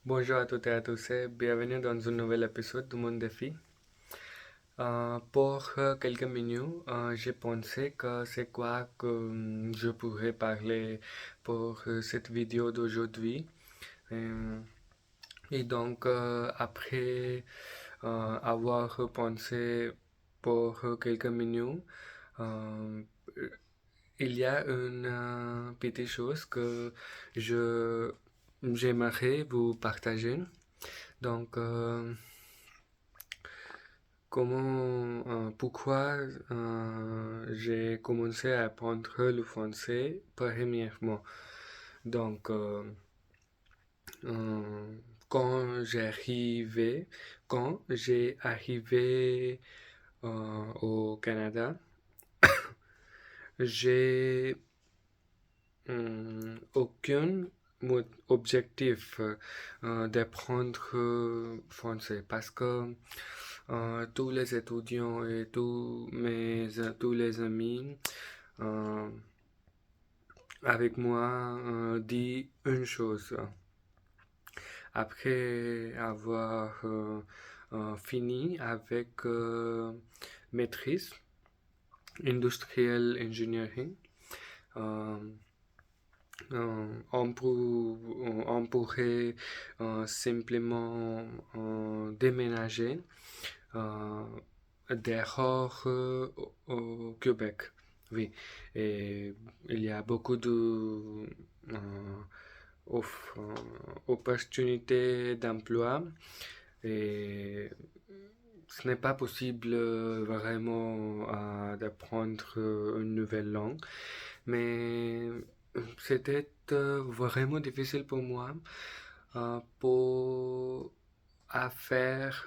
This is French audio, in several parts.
Bonjour à toutes et à tous et bienvenue dans un nouvel épisode de mon défi. Pour quelques minutes, j'ai pensé que c'est quoi que je pourrais parler pour cette vidéo d'aujourd'hui. Euh, Et, donc, après avoir pensé pour quelques minutes, euh, il y a une petite chose que je j'aimerais vous partager. Donc, pourquoi j'ai commencé à apprendre le français premièrement. Donc, euh, quand j'ai arrivé, quand j'ai arrivé au Canada, j'ai aucun objectif d'apprendre français parce que tous les étudiants et tous les amis euh, avec moi disent une chose. Après avoir fini avec maîtrise industrial engineering, euh, on pourrait simplement déménager euh, dehors au Québec. Oui, et il y a beaucoup de opportunités d'emploi et ce n'est pas possible vraiment d'apprendre une nouvelle langue, mais c'était vraiment difficile pour moi pour à faire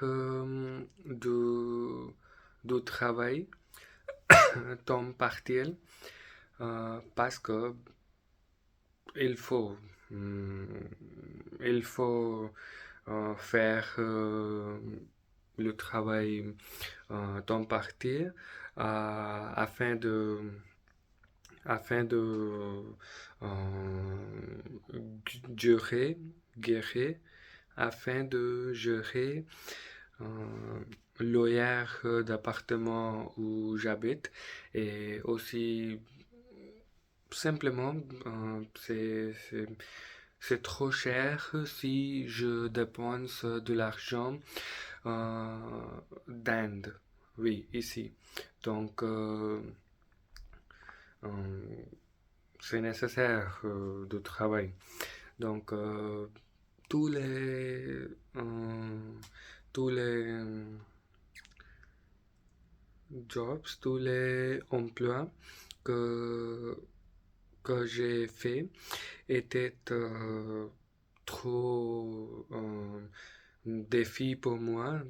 du travail temps partiel parce que il faut hum, il faut faire le travail temps partiel afin de gérer, gérer, afin de gérer euh, loyer d'appartement où j'habite et aussi simplement c'est trop cher si je dépense de l'argent euh, d'Inde. Oui, ici. Donc, euh, c'est nécessaire de travail. Donc, tous les, euh, tous les jobs, tous les emplois que, que j'ai fait étaient trop défi pour moi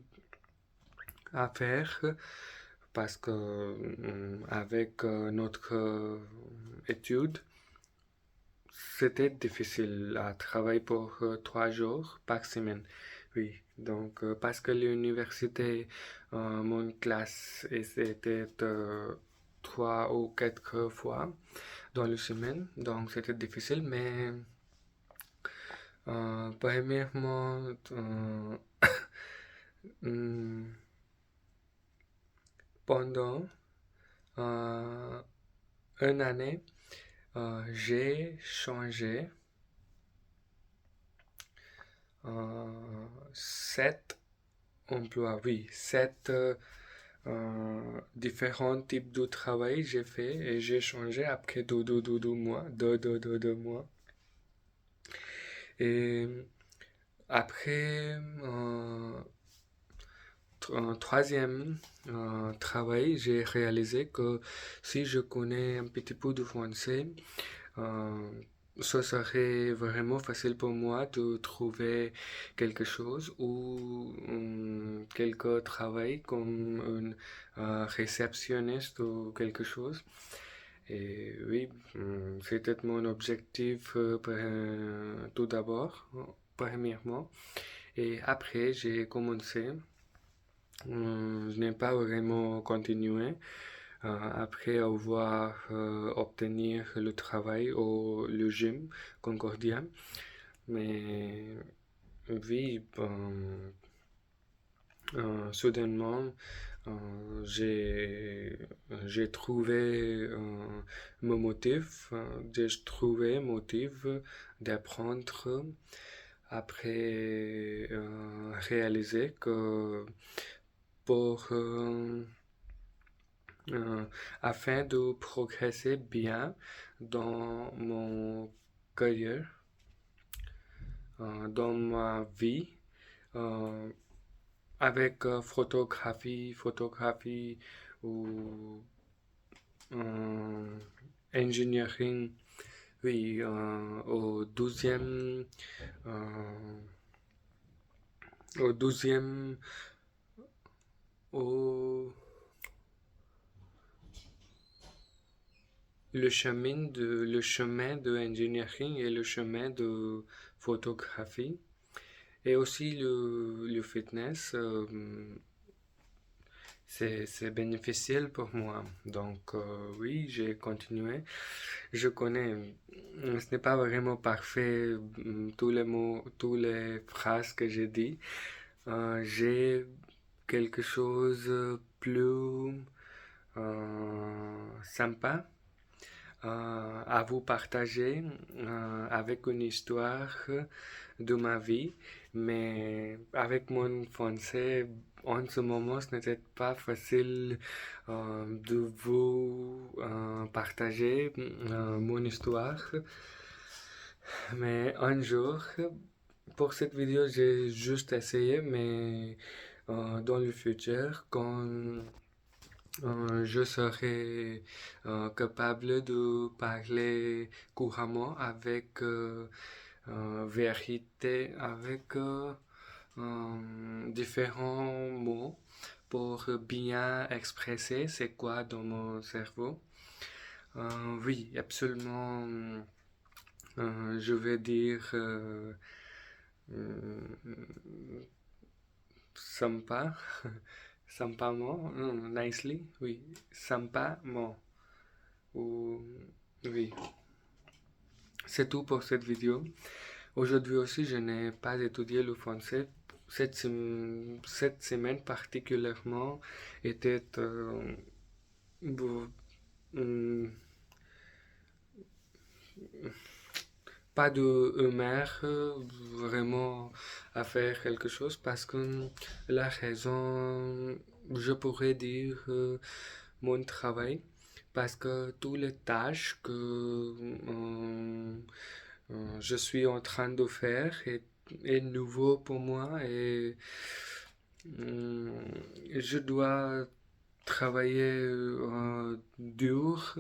à faire parce que avec notre étude, c'était difficile à travailler pour 3 jours par semaine. Oui, donc parce que l'université, mon classe, et c'était 3 ou 4 fois dans la semaine, donc c'était difficile, mais premièrement, hum, pendant euh, une année, j'ai changé 7 emplois, oui, 7 différents types de travail j'ai fait et j'ai changé après deux mois, deux mois. Et après un troisième travail, j'ai réalisé que si je connais un petit peu de français, euh, ce serait vraiment facile pour moi de trouver quelque chose ou quelque travail comme une réceptionniste ou quelque chose. Et oui, c'était mon objectif tout d'abord, premièrement. Et après, j'ai commencé. Je n'ai pas vraiment continué après avoir obtenu le travail au le gym Concordia. Mais oui, soudainement, j'ai trouvé mon motif, j'ai trouvé motif d'apprendre après réaliser que pour euh, afin de progresser bien dans mon carrière, dans ma vie, euh, avec photographie ou engineering, oui, euh, au douzième, au le chemin de engineering et le chemin de photographie et aussi le fitness. C'est bénéficiel pour moi. Donc, oui, j'ai continué. Je connais, ce n'est pas vraiment parfait, tous les mots, toutes les phrases que j'ai dit. J'ai quelque chose plus sympa à vous partager avec une histoire de ma vie, mais avec mon français, en ce moment, ce n'était pas facile de vous partager mon histoire, mais un jour, pour cette vidéo, j'ai juste essayé, mais dans le futur, quand je serai capable de parler couramment avec vérité, avec différents mots pour bien expresser c'est quoi dans mon cerveau. Oui, absolument, je vais dire euh, sympa, sympamment, nicely, oui, sympamment. Ou, oui, c'est tout pour cette vidéo. Aujourd'hui aussi, je n'ai pas étudié le français. Cette semaine particulièrement était beau- hum, pas de humeur vraiment à faire quelque chose parce que la raison, je pourrais dire mon travail parce que toutes les tâches que je suis en train de faire est nouveau pour moi et euh, je dois travailler dur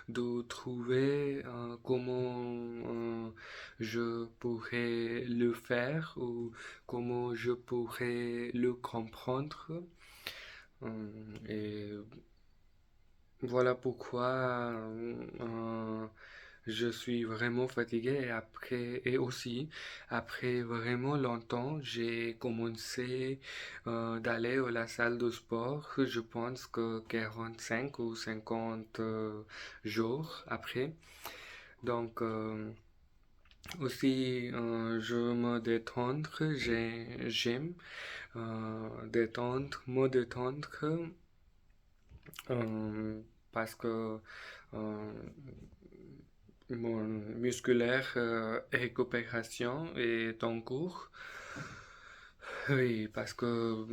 de trouver comment je pourrais le faire ou comment je pourrais le comprendre. Et voilà pourquoi je suis vraiment fatigué et aussi après vraiment longtemps j'ai commencé d'aller à la salle de sport. Je pense que 45 ou 50 jours après. Donc aussi je me détendre, j'aime détendre, me détendre parce que euh, mon musculaire récupération est en cours. Oui, parce que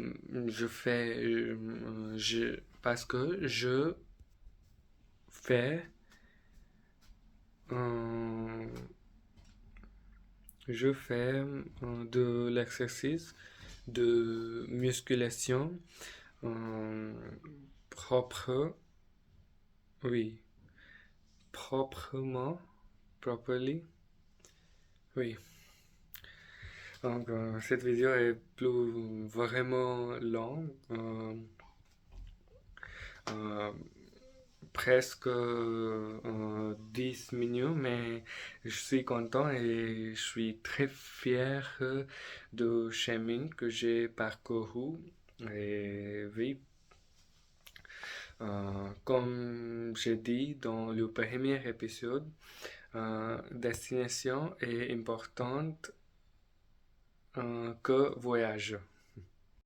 parce que je fais, euh, de l'exercice de musculation euh, propre, oui, proprement, properly, oui. Donc, cette vidéo est plus vraiment longue, euh, presque 10 minutes, mais je suis content et je suis très fier du chemin que j'ai parcouru. Et oui, comme j'ai dit dans le premier épisode, destination est importante que voyage.